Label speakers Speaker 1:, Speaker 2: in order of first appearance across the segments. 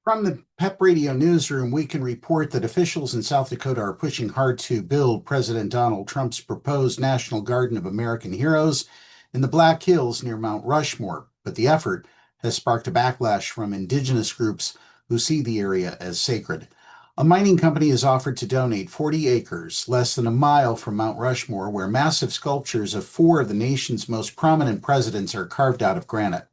Speaker 1: From the PEP Radio Newsroom, we can report that officials in South Dakota are pushing hard to build President Donald Trump's proposed National Garden of American Heroes in the Black Hills near Mount Rushmore. But the effort has sparked a backlash from Indigenous groups who see the area as sacred. A mining company has offered to donate 40 acres, less than a mile from Mount Rushmore, where massive sculptures of four of the nation's most prominent presidents are carved out of granite.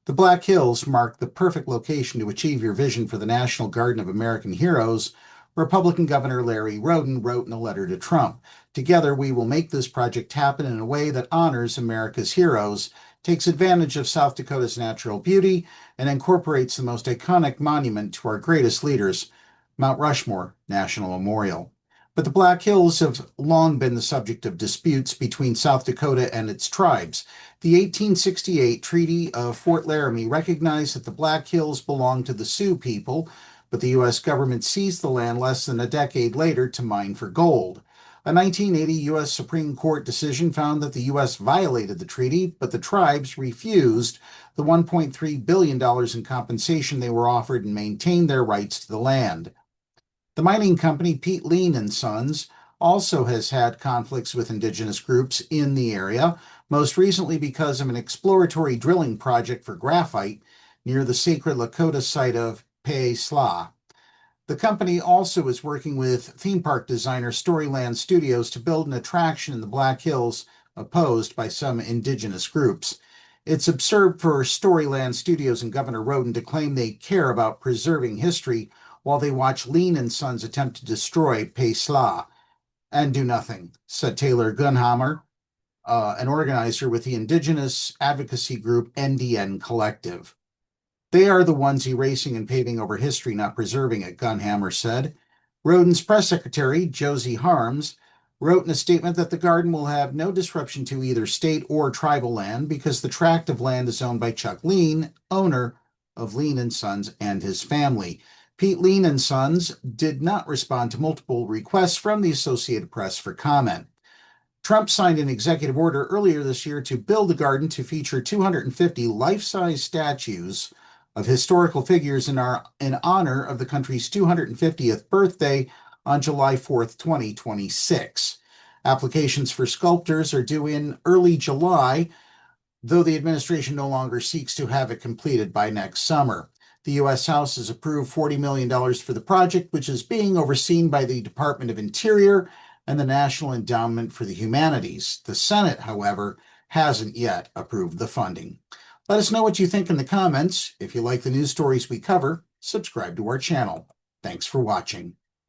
Speaker 1: The Black Hills mark the perfect location to achieve your vision for the National Garden of American Heroes, Republican Governor Larry Roden wrote in a letter to Trump. Together, we will make this project happen in a way that honors America's heroes, takes advantage of South Dakota's natural beauty, and incorporates the most iconic monument to our greatest leaders, Mount Rushmore National Memorial. But the Black Hills have long been the subject of disputes between South Dakota and its tribes. The 1868 Treaty of Fort Laramie recognized that the Black Hills belonged to the Sioux people, but the U.S. government seized the land less than a decade later to mine for gold. A 1980 U.S. Supreme Court decision found that the U.S. violated the treaty, but the tribes refused the $1.3 billion in compensation they were offered and maintained their rights to the land. The mining company Pete Lean & Sons also has had conflicts with Indigenous groups in the area, most recently because of an exploratory drilling project for graphite near the sacred Lakota site of Pe-Sla. The company also is working with theme park designer Storyland Studios to build an attraction in the Black Hills opposed by some Indigenous groups. It's absurd for Storyland Studios and Governor Roden to claim they care about preserving history while they watch Lean & Sons attempt to destroy Pe-Sla and do nothing, said Taylor Gunhammer, an organizer with the Indigenous advocacy group NDN Collective. They are the ones erasing and paving over history, not preserving it, Gunhammer said. Roden's press secretary, Josie Harms, wrote in a statement that the garden will have no disruption to either state or tribal land because the tract of land is owned by Chuck Lean, owner of Lean & Sons and his family. Pete Lean & Sons did not respond to multiple requests from the Associated Press for comment. Trump signed an executive order earlier this year to build the garden to feature 250 life-size statues of historical figures in honor of the country's 250th birthday on July 4th, 2026. Applications for sculptors are due in early July, though the administration no longer seeks to have it completed by next summer. The U.S. House has approved $40 million for the project, which is being overseen by the Department of Interior and the National Endowment for the Humanities. The Senate, however, hasn't yet approved the funding. Let us know what you think in the comments. If you like the news stories we cover, subscribe to our channel. Thanks for watching.